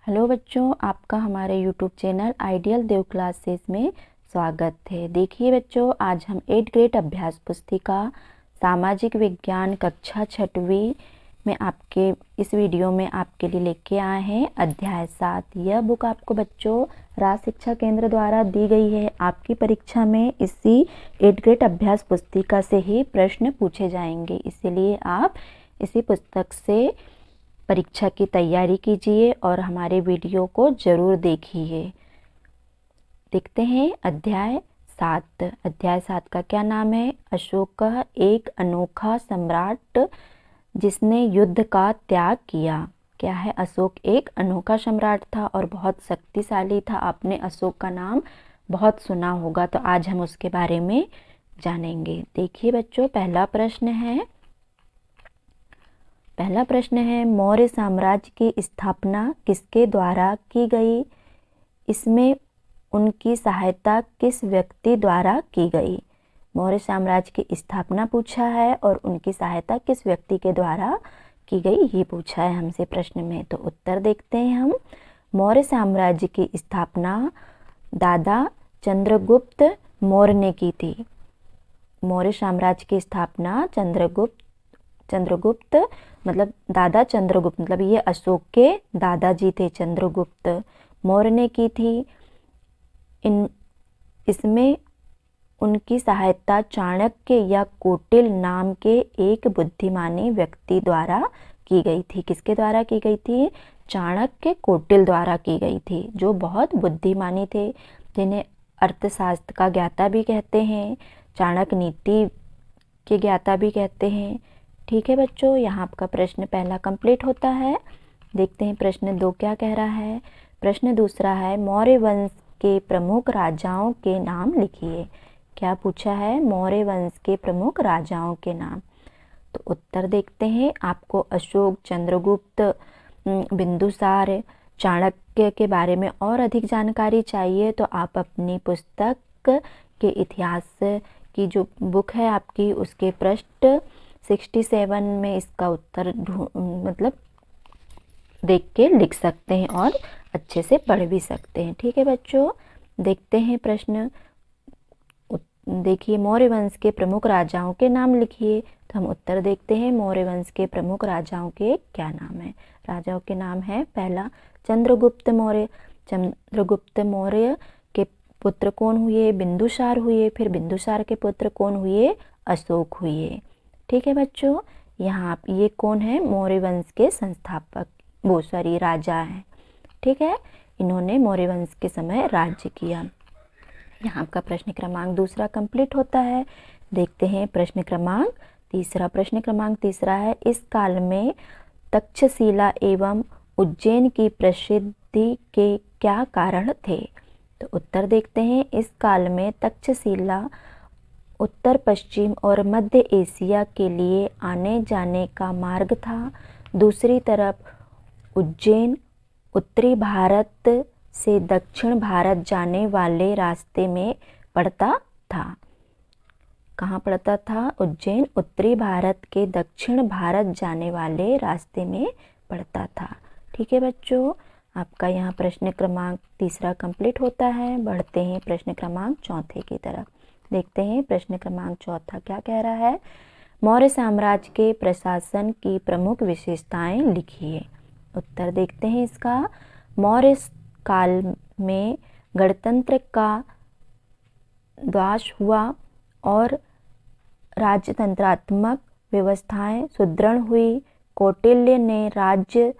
Hello बच्चों, आपका हमारे यूट्यूब चैनल आइडियल देव क्लासेस में स्वागत है। देखिए बच्चों, आज हम 8th ग्रेड अभ्यास पुस्तिका सामाजिक विज्ञान कक्षा 6वीं में इस वीडियो में आपके लिए लेके आए हैं अध्याय 7। यह बुक आपको बच्चों राज शिक्षा केंद्र द्वारा दी गई है। आपकी परीक्षा में इसी 8th ग्रेड अभ्यास पुस्तिका से ही प्रश्न पूछे जाएंगे, इसलिए आप इसी पुस्तक से परीक्षा की तैयारी कीजिए और हमारे वीडियो को ज़रूर देखिए। देखते हैं अध्याय 7। अध्याय 7 का क्या नाम है? अशोक एक अनोखा सम्राट जिसने युद्ध का त्याग किया। क्या है? अशोक एक अनोखा सम्राट था और बहुत शक्तिशाली था। आपने अशोक का नाम बहुत सुना होगा, तो आज हम उसके बारे में जानेंगे। देखिए बच्चों, पहला प्रश्न है मौर्य साम्राज्य की स्थापना किसके द्वारा की गई? इसमें उनकी सहायता किस व्यक्ति द्वारा की गई? मौर्य साम्राज्य की स्थापना पूछा है और उनकी सहायता किस व्यक्ति के द्वारा की गई, ये पूछा है हमसे प्रश्न में। तो उत्तर देखते हैं हम। मौर्य साम्राज्य की स्थापना दादा चंद्रगुप्त मौर्य ने की थी। मौर्य साम्राज्य की स्थापना चंद्रगुप्त मतलब दादा चंद्रगुप्त, मतलब ये अशोक के दादाजी थे, चंद्रगुप्त मौर्य ने की थी। इसमें उनकी सहायता चाणक्य या कौटिल नाम के एक बुद्धिमानी व्यक्ति द्वारा की गई थी। किसके द्वारा की गई थी? चाणक्य कौटिल द्वारा की गई थी, जो बहुत बुद्धिमानी थे, जिन्हें अर्थशास्त्र का ज्ञाता भी कहते हैं, चाणक्य नीति के ज्ञाता भी कहते हैं। ठीक है बच्चों, यहाँ आपका प्रश्न पहला कंप्लीट होता है। देखते हैं प्रश्न 2 क्या कह रहा है। प्रश्न दूसरा है मौर्य वंश के प्रमुख राजाओं के नाम लिखिए। क्या पूछा है? मौर्य वंश के प्रमुख राजाओं के नाम। तो उत्तर देखते हैं। आपको अशोक, चंद्रगुप्त, बिंदुसार, चाणक्य के बारे में और अधिक जानकारी चाहिए तो आप अपनी पुस्तक के इतिहास की जो बुक है आपकी, उसके पृष्ठ 67 में इसका उत्तर मतलब देख के लिख सकते हैं और अच्छे से पढ़ भी सकते हैं। ठीक है बच्चों, देखते हैं प्रश्न। देखिए, मौर्य वंश के प्रमुख राजाओं के नाम लिखिए। तो हम उत्तर देखते हैं। मौर्य वंश के प्रमुख राजाओं के क्या नाम है? राजाओं के नाम है, पहला चंद्रगुप्त मौर्य। चंद्रगुप्त मौर्य के पुत्र कौन हुए? बिंदुसार हुए। फिर बिंदुसार के पुत्र कौन हुए? अशोक हुए। ठीक है बच्चों, यहाँ ये कौन है? मौर्य वंश के संस्थापक, राजा हैं। ठीक है, इन्होंने मौर्य वंश के समय राज्य किया। यहाँ आपका प्रश्न क्रमांक दूसरा कंप्लीट होता है। देखते हैं प्रश्न क्रमांक तीसरा। प्रश्न क्रमांक तीसरा है इस काल में तक्षशिला एवं उज्जैन की प्रसिद्धि के क्या कारण थे? तो उत्तर देखते हैं। इस काल में तक्षशिला उत्तर पश्चिम और मध्य एशिया के लिए आने जाने का मार्ग था। दूसरी तरफ उज्जैन उत्तरी भारत से दक्षिण भारत जाने वाले रास्ते में पड़ता था। कहाँ पड़ता था? उज्जैन उत्तरी भारत के दक्षिण भारत जाने वाले रास्ते में पड़ता था। ठीक है बच्चों, आपका यहाँ प्रश्न क्रमांक तीसरा कंप्लीट होता है। बढ़ते हैं प्रश्न क्रमांक चौथे की तरफ। देखते हैं प्रश्न क्रमांक चौथा क्या कह रहा है। मौर्य साम्राज्य के प्रशासन की प्रमुख विशेषताएं लिखिए। उत्तर देखते हैं इसका। मौर्य काल में गणतंत्र का ह्रास हुआ और राजतंत्रात्मक व्यवस्थाएं सुदृढ़ हुई। कौटिल्य ने राज्य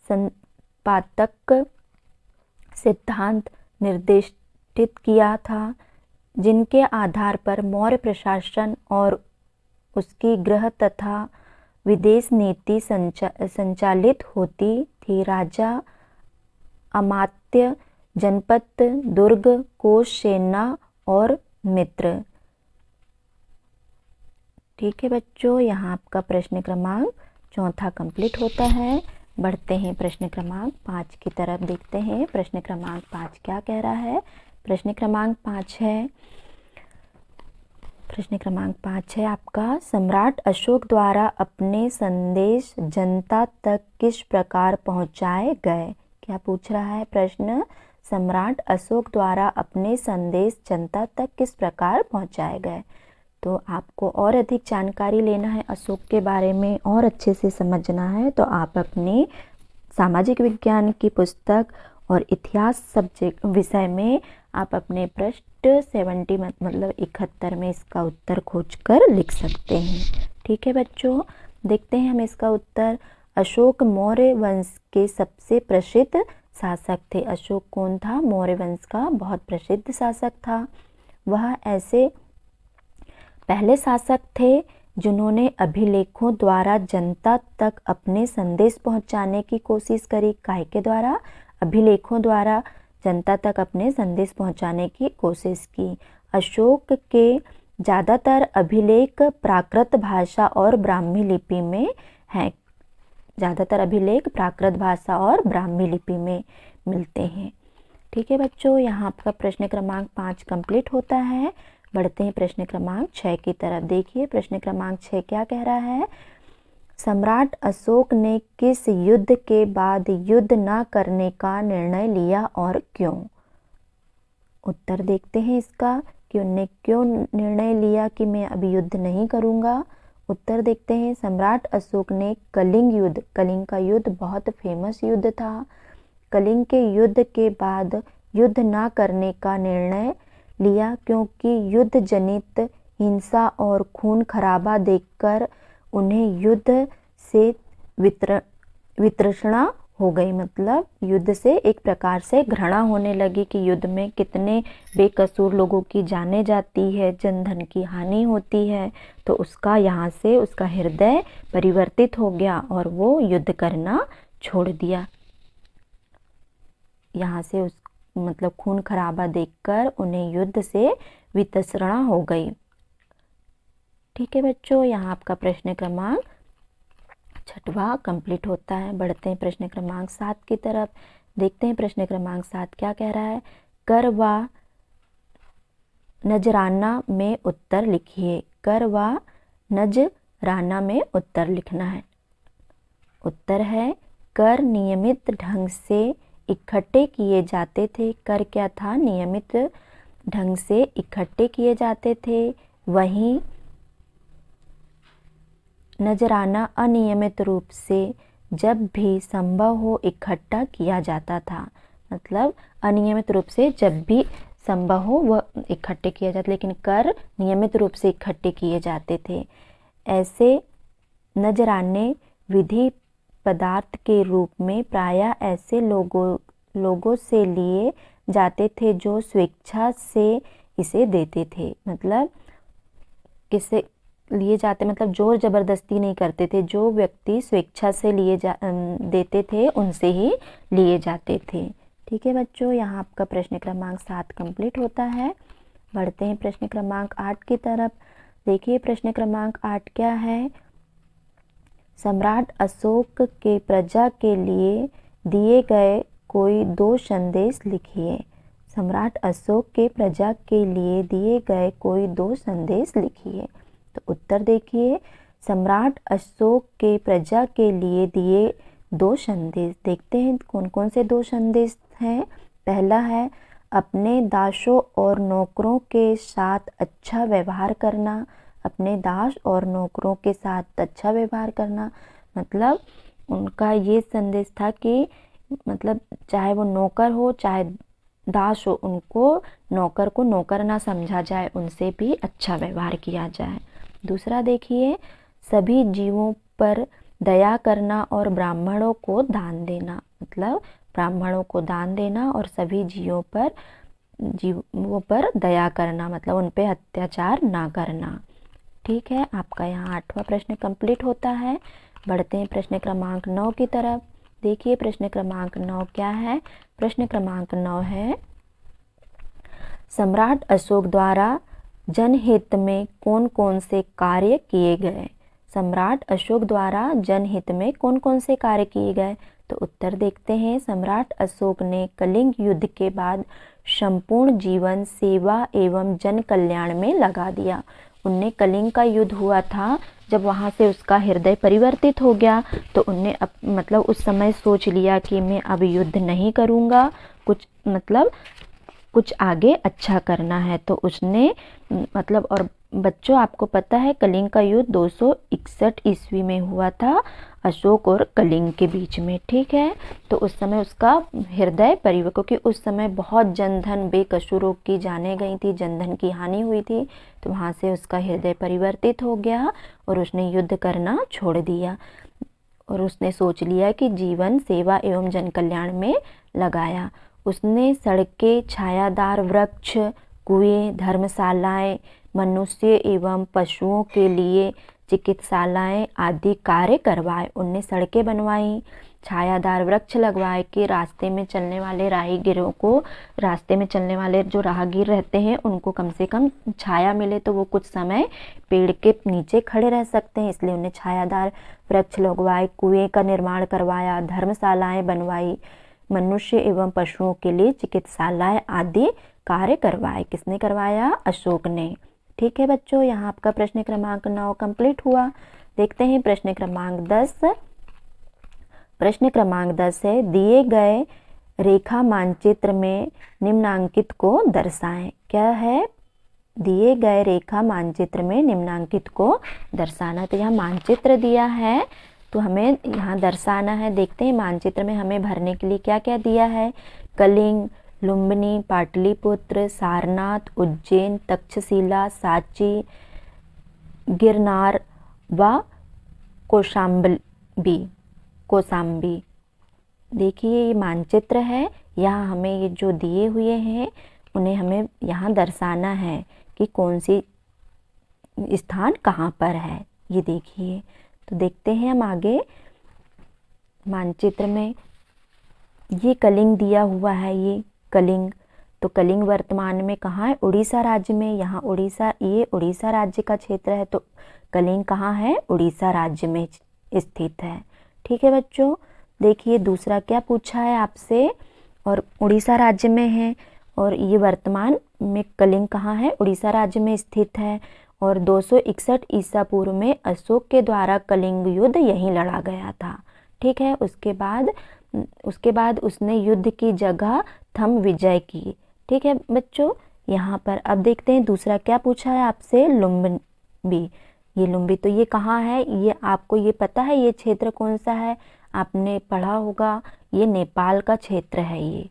संपादक सिद्धांत निर्देशित किया था, जिनके आधार पर मौर्य प्रशासन और उसकी गृह तथा विदेश नीति संचालित होती थी। राजा, अमात्य, जनपद, दुर्ग, कोष, सेना और मित्र। ठीक है बच्चों, यहाँ आपका प्रश्न क्रमांक चौथा कंप्लीट होता है। बढ़ते हैं प्रश्न क्रमांक 5 की तरफ। देखते हैं प्रश्न क्रमांक 5 क्या कह रहा है। प्रश्न क्रमांक 5 है आपका सम्राट अशोक द्वारा अपने संदेश जनता तक किस प्रकार पहुंचाए गए? क्या पूछ रहा है प्रश्न, सम्राट अशोक द्वारा अपने संदेश जनता तक किस प्रकार पहुंचाए गए। तो आपको और अधिक जानकारी लेना है अशोक के बारे में और अच्छे से समझना है तो आप अपनी सामाजिक विज्ञान की पुस्तक और इतिहास सब्जेक्ट विषय में आप अपने पृष्ठ 70 मतलब 71 में इसका उत्तर खोजकर लिख सकते हैं। ठीक है बच्चों, देखते हैं हम इसका उत्तर। अशोक मौर्य वंश के सबसे प्रसिद्ध शासक थे। अशोक कौन था? मौर्य वंश का बहुत प्रसिद्ध शासक था। वह ऐसे पहले शासक थे जिन्होंने अभिलेखों द्वारा जनता तक अपने संदेश पहुंचाने की कोशिश करी। काहे के द्वारा? अभिलेखों द्वारा जनता तक अपने संदेश पहुंचाने की कोशिश की। अशोक के ज़्यादातर अभिलेख प्राकृत भाषा और ब्राह्मी लिपि में हैं। ज़्यादातर अभिलेख प्राकृत भाषा और ब्राह्मी लिपि में मिलते हैं। ठीक है बच्चों, यहाँ आपका प्रश्न क्रमांक 5 कंप्लीट होता है। बढ़ते हैं प्रश्न क्रमांक 6 की तरफ। देखिए प्रश्न क्रमांक 6 क्या कह रहा है, सम्राट अशोक ने किस युद्ध के बाद युद्ध न करने का निर्णय लिया और क्यों। उत्तर देखते हैं इसका कि उनने क्यों निर्णय लिया कि मैं अभी युद्ध नहीं करूँगा। उत्तर देखते हैं, सम्राट अशोक ने कलिंग युद्ध, कलिंग का युद्ध बहुत फेमस युद्ध था, कलिंग के युद्ध के बाद युद्ध न करने का निर्णय लिया क्योंकि युद्ध जनित हिंसा और खून खराबा देखकर उन्हें युद्ध से वितृष्णा हो गई। मतलब युद्ध से एक प्रकार से घृणा होने लगी कि युद्ध में कितने बेकसूर लोगों की जानें जाती है, जन धन की हानि होती है। तो उसका यहाँ से उसका हृदय परिवर्तित हो गया और वो युद्ध करना छोड़ दिया। यहाँ से उस मतलब खून खराबा देखकर उन्हें युद्ध से वितृष्णा हो गई। ठीक है बच्चों, यहाँ आपका प्रश्न क्रमांक 6वां कंप्लीट होता है। बढ़ते हैं प्रश्न क्रमांक 7 की तरफ। देखते हैं प्रश्न क्रमांक 7 क्या कह रहा है, कर व नजराना में उत्तर लिखिए। कर व नजराना में उत्तर लिखना है। उत्तर है, कर नियमित ढंग से इकट्ठे किए जाते थे। कर क्या था? नियमित ढंग से इकट्ठे किए जाते थे। वहीं नजराना अनियमित रूप से जब भी संभव हो इकट्ठा किया जाता था। मतलब अनियमित रूप से जब भी संभव हो वह इकट्ठे किया जाता, लेकिन कर नियमित रूप से इकट्ठे किए जाते थे। ऐसे नजराने विधि पदार्थ के रूप में प्रायः ऐसे लोगों से लिए जाते थे जो स्वेच्छा से इसे देते थे। मतलब किसे लिए जाते, मतलब जोर जबरदस्ती नहीं करते थे, जो व्यक्ति स्वेच्छा से देते थे उनसे ही लिए जाते थे। ठीक है बच्चों, यहाँ आपका प्रश्न क्रमांक 7 कंप्लीट होता है। बढ़ते हैं प्रश्न क्रमांक 8 की तरफ। देखिए प्रश्न क्रमांक 8 क्या है, सम्राट अशोक के प्रजा के लिए दिए गए कोई 2 संदेश लिखिए। सम्राट अशोक के प्रजा के लिए दिए गए कोई 2 संदेश लिखिए। तो उत्तर देखिए, सम्राट अशोक के प्रजा के लिए दिए 2 संदेश। देखते हैं कौन कौन से 2 संदेश हैं। पहला है, अपने दासों और नौकरों के साथ अच्छा व्यवहार करना। अपने दास और नौकरों के साथ अच्छा व्यवहार करना, मतलब उनका ये संदेश था कि मतलब चाहे वो नौकर हो चाहे दास हो, उनको नौकर को नौकर ना समझा जाए, उनसे भी अच्छा व्यवहार किया जाए। दूसरा देखिए, सभी जीवों पर दया करना और ब्राह्मणों को दान देना। मतलब ब्राह्मणों को दान देना और सभी जीवों पर दया करना, मतलब उन पे अत्याचार ना करना। ठीक है, आपका यहाँ 8वां प्रश्न कंप्लीट होता है। बढ़ते हैं प्रश्न क्रमांक 9 की तरफ। देखिए प्रश्न क्रमांक 9 क्या है। प्रश्न क्रमांक 9 है, सम्राट अशोक द्वारा जनहित में कौन कौन से कार्य किए गए। सम्राट अशोक द्वारा जनहित में कौन कौन से कार्य किए गए। तो उत्तर देखते हैं, सम्राट अशोक ने कलिंग युद्ध के बाद संपूर्ण जीवन सेवा एवं जन कल्याण में लगा दिया। उनने कलिंग का युद्ध हुआ था जब वहाँ से उसका हृदय परिवर्तित हो गया तो उनने मतलब उस समय सोच लिया कि मैं अब युद्ध नहीं करूँगा, कुछ आगे अच्छा करना है। तो उसने मतलब, और बच्चों आपको पता है कलिंग का युद्ध 261 ईस्वी में हुआ था, अशोक और कलिंग के बीच में। ठीक है, तो उस समय उसका हृदय परिवर्तन, क्योंकि उस समय बहुत जनधन बेकसूरों की जाने गई थी, जनधन की हानि हुई थी, तो वहाँ से उसका हृदय परिवर्तित हो गया और उसने युद्ध करना छोड़ दिया और उसने सोच लिया कि जीवन सेवा एवं जन कल्याण में लगाया। उसने सड़कें, छायादार वृक्ष, कुएं, धर्मशालाएं, मनुष्य एवं पशुओं के लिए चिकित्सालय आदि कार्य करवाए। उनने सड़कें बनवाई, छायादार वृक्ष लगवाए कि रास्ते में चलने वाले राहगीरों को, रास्ते में चलने वाले जो राहगीर रहते हैं उनको कम से कम छाया मिले, तो वो कुछ समय पेड़ के नीचे खड़े रह सकते हैं, इसलिए उन्हें छायादार वृक्ष लगवाए, कुएं का निर्माण करवाया, धर्मशालाएं बनवाई, मनुष्य एवं पशुओं के लिए चिकित्सालय आदि कार्य करवाए। किसने करवाया? अशोक ने। ठीक है बच्चों, यहाँ आपका प्रश्न क्रमांक 9 कंप्लीट हुआ। देखते हैं प्रश्न क्रमांक 10। प्रश्न क्रमांक 10 है, दिए गए रेखा मानचित्र में निम्नांकित को दर्शाएं। क्या है? दिए गए रेखा मानचित्र में निम्नांकित को दर्शाना। तो यहाँ मानचित्र दिया है तो हमें यहाँ दर्शाना है। देखते हैं मानचित्र में हमें भरने के लिए क्या क्या दिया है। कलिंग, लुम्बिनी, पाटलिपुत्र, सारनाथ, उज्जैन, तक्षशिला, सांची, गिरनार व कौशाम्बी। देखिए ये मानचित्र है, यहाँ हमें ये जो दिए हुए हैं उन्हें हमें यहाँ दर्शाना है कि कौन सी स्थान कहाँ पर है। ये देखिए, तो देखते हैं हम आगे मानचित्र में। ये कलिंग दिया हुआ है, ये कलिंग। तो कलिंग वर्तमान में कहाँ है? उड़ीसा राज्य में। यहाँ उड़ीसा, ये उड़ीसा राज्य का क्षेत्र है, तो कलिंग कहाँ है? उड़ीसा राज्य में स्थित है। ठीक है बच्चों, देखिए दूसरा क्या पूछा है आपसे, और उड़ीसा राज्य में है, और ये वर्तमान में कलिंग कहाँ है? उड़ीसा राज्य में स्थित है। और 261 ईसा पूर्व में अशोक के द्वारा कलिंग युद्ध यहीं लड़ा गया था। ठीक है, उसके बाद उसने युद्ध की जगह थम विजय की। ठीक है बच्चों, यहाँ पर अब देखते हैं दूसरा क्या पूछा है आपसे। लुम्बिनी, ये लुम्बी, तो ये कहाँ है? ये आपको ये पता है ये क्षेत्र कौन सा है? आपने पढ़ा होगा, ये नेपाल का क्षेत्र है ये।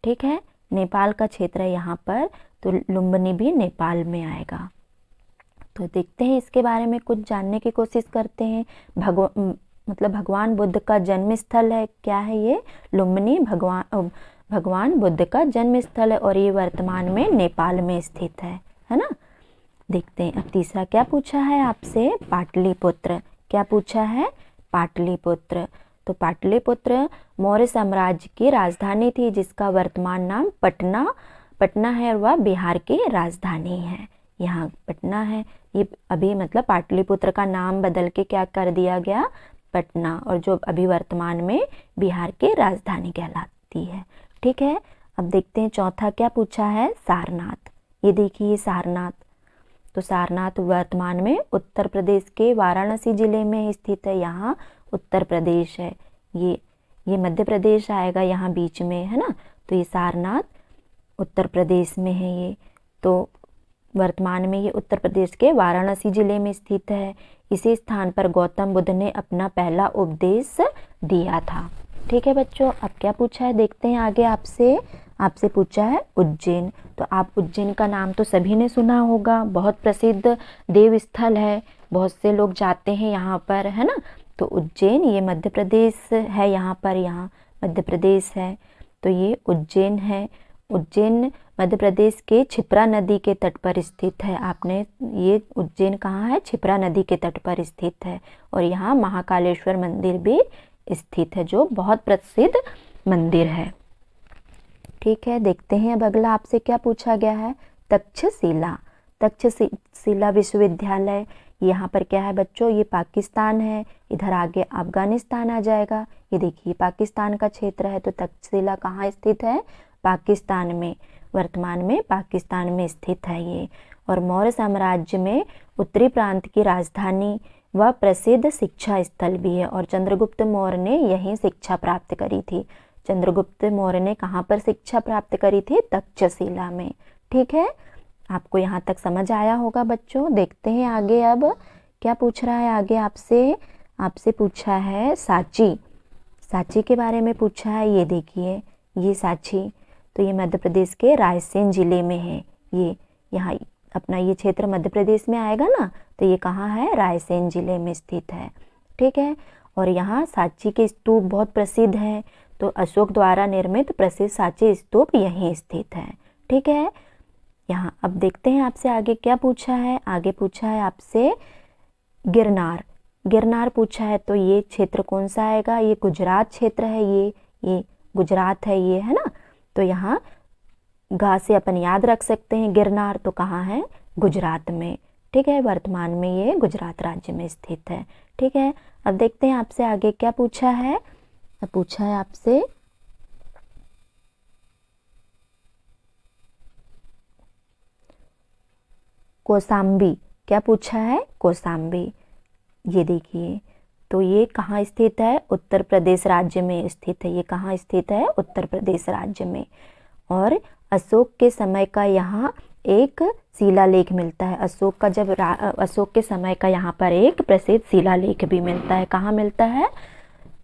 ठीक है, नेपाल का क्षेत्र है यहाँ पर, तो लुम्बिनी भी नेपाल में आएगा। तो देखते हैं इसके बारे में कुछ जानने की कोशिश करते हैं। भगवान बुद्ध का जन्म स्थल है। क्या है ये? लुम्बिनी भगवान बुद्ध का जन्म स्थल है, और ये वर्तमान में नेपाल में स्थित है ना। देखते हैं अब तीसरा क्या पूछा है आपसे। पाटलिपुत्र। क्या पूछा है? पाटलिपुत्र। तो पाटलिपुत्र मौर्य साम्राज्य की राजधानी थी, जिसका वर्तमान नाम पटना है, और वह बिहार की राजधानी है। यहाँ पटना है, ये अभी मतलब पाटलिपुत्र का नाम बदल के क्या कर दिया गया? पटना, और जो अभी वर्तमान में बिहार की राजधानी कहलाती है। ठीक है, अब देखते हैं चौथा क्या पूछा है। सारनाथ। ये देखिए सारनाथ, तो सारनाथ वर्तमान में उत्तर प्रदेश के वाराणसी जिले में स्थित है। यहाँ उत्तर प्रदेश है, ये मध्य प्रदेश आएगा यहाँ बीच में, है ना। तो ये सारनाथ उत्तर प्रदेश में है ये, तो वर्तमान में ये उत्तर प्रदेश के वाराणसी जिले में स्थित है। इसी स्थान पर गौतम बुद्ध ने अपना पहला उपदेश दिया था। ठीक है बच्चों, अब क्या पूछा है देखते हैं आगे आपसे पूछा है उज्जैन। तो आप उज्जैन का नाम तो सभी ने सुना होगा, बहुत प्रसिद्ध देव स्थल है, बहुत से लोग जाते हैं यहाँ पर, है ना। तो उज्जैन ये मध्य प्रदेश है, यहाँ पर, यहाँ मध्य प्रदेश है, तो ये उज्जैन है। उज्जैन मध्य प्रदेश के क्षिप्रा नदी के तट पर स्थित है। ये उज्जैन कहाँ है? क्षिप्रा नदी के तट पर स्थित है, और यहाँ महाकालेश्वर मंदिर भी स्थित है, जो बहुत प्रसिद्ध मंदिर है। ठीक है, देखते हैं अब अगला आपसे क्या पूछा गया है। तक्षशिला विश्वविद्यालय, यहाँ पर क्या है बच्चों? ये पाकिस्तान है, इधर आगे अफगानिस्तान आ जाएगा। ये देखिए पाकिस्तान का क्षेत्र है, तो तक्षशिला कहाँ स्थित है? पाकिस्तान में, वर्तमान में पाकिस्तान में स्थित है ये। और मौर्य साम्राज्य में उत्तरी प्रांत की राजधानी वह प्रसिद्ध शिक्षा स्थल भी है और चंद्रगुप्त मौर्य ने यहीं शिक्षा प्राप्त करी थी। चंद्रगुप्त मौर्य ने कहाँ पर शिक्षा प्राप्त करी थी? तक्षशिला में। ठीक है, आपको यहाँ तक समझ आया होगा बच्चों। देखते हैं आगे, अब क्या पूछ रहा है आगे आपसे पूछा है सांची के बारे में पूछा है। ये देखिए, ये सांची, तो ये मध्य प्रदेश के रायसेन जिले में है। ये यहाँ अपना ये क्षेत्र मध्य प्रदेश में आएगा ना, तो ये कहाँ है? रायसेन जिले में स्थित है। ठीक है, और यहाँ सांची के स्तूप बहुत प्रसिद्ध है, तो अशोक द्वारा निर्मित प्रसिद्ध सांची स्तूप यहीं स्थित है। ठीक है, यहाँ अब देखते हैं आपसे आगे क्या पूछा है। आगे पूछा है आपसे गिरनार पूछा है, तो ये क्षेत्र कौन सा आएगा? ये गुजरात क्षेत्र है, ये गुजरात है, ये है ना। तो यहाँ गा से अपन याद रख सकते हैं, गिरनार तो कहाँ है? गुजरात में। ठीक है, वर्तमान में ये गुजरात राज्य में स्थित है। ठीक है, अब देखते हैं आपसे आगे क्या पूछा है। पूछा है आपसे कौसाम्बी। क्या पूछा है? कौसाम्बी। ये देखिए, तो ये कहाँ स्थित है? उत्तर प्रदेश राज्य में स्थित है। ये कहाँ स्थित है? उत्तर प्रदेश राज्य में। और अशोक के समय का यहाँ एक शिलालेख मिलता है। अशोक के समय का यहाँ पर एक प्रसिद्ध शिलालेख भी मिलता है। कहाँ मिलता है?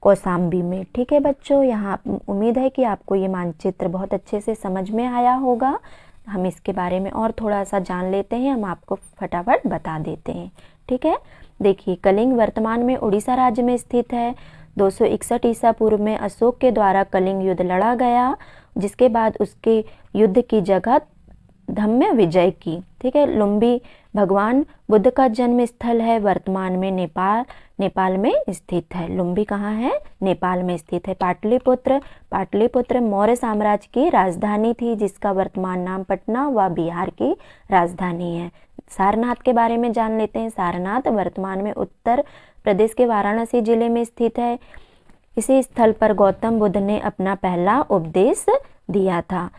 कौसाम्बी में। ठीक है बच्चों, यहाँ उम्मीद है कि आपको ये मानचित्र बहुत अच्छे से समझ में आया होगा। हम इसके बारे में और थोड़ा सा जान लेते हैं, हम आपको फटाफट बता देते हैं। ठीक है, देखिए, कलिंग वर्तमान में उड़ीसा राज्य में स्थित है। 261 ईसा पूर्व में अशोक के द्वारा कलिंग युद्ध लड़ा गया, जिसके बाद उसके युद्ध की जगह धम्म विजय की। ठीक है, लुम्बी भगवान बुद्ध का जन्म स्थल है, वर्तमान में नेपाल में स्थित है। लुम्बी कहाँ है? नेपाल में स्थित है। पाटलिपुत्र मौर्य साम्राज्य की राजधानी थी, जिसका वर्तमान नाम पटना व बिहार की राजधानी है। सारनाथ के बारे में जान लेते हैं। सारनाथ वर्तमान में उत्तर प्रदेश के वाराणसी जिले में स्थित है। इसी स्थल पर गौतम बुद्ध ने अपना पहला उपदेश दिया था।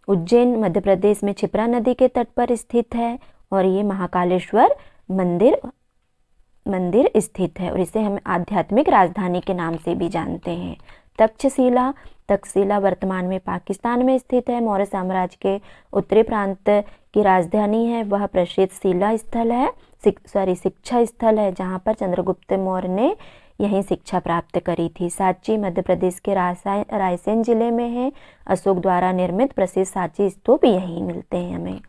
उज्जैन मध्य प्रदेश में क्षिप्रा नदी के तट पर स्थित है और ये महाकालेश्वर मंदिर स्थित है और इसे हम आध्यात्मिक राजधानी के नाम से भी जानते हैं। तक्षशिला वर्तमान में पाकिस्तान में स्थित है। मौर्य साम्राज्य के उत्तरी प्रांत की राजधानी है। वह प्रसिद्ध शिक्षा स्थल है, जहाँ पर चंद्रगुप्त मौर्य ने यहीं शिक्षा प्राप्त करी थी। सांची मध्य प्रदेश के रायसेन जिले में है। अशोक द्वारा निर्मित प्रसिद्ध सांची स्तूप यहीं मिलते हैं हमें।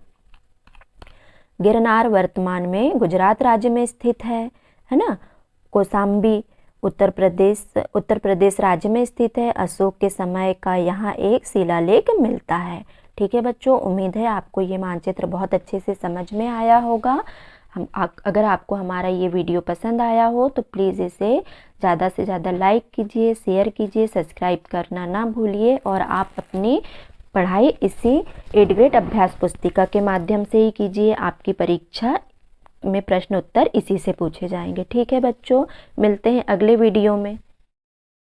गिरनार वर्तमान में गुजरात राज्य में स्थित है ना। कौसाम्बी उत्तर प्रदेश राज्य में स्थित है। अशोक के समय का यहाँ एक शिलालेख मिलता है। ठीक है बच्चों, उम्मीद है आपको ये मानचित्र बहुत अच्छे से समझ में आया होगा। अगर आपको हमारा ये वीडियो पसंद आया हो तो प्लीज़ इसे ज़्यादा से ज़्यादा लाइक कीजिए, शेयर कीजिए, सब्सक्राइब करना ना भूलिए और आप अपनी पढ़ाई इसी 8th ग्रेड अभ्यास पुस्तिका के माध्यम से ही कीजिए। आपकी परीक्षा में प्रश्न उत्तर इसी से पूछे जाएंगे। ठीक है बच्चों, मिलते हैं अगले वीडियो में।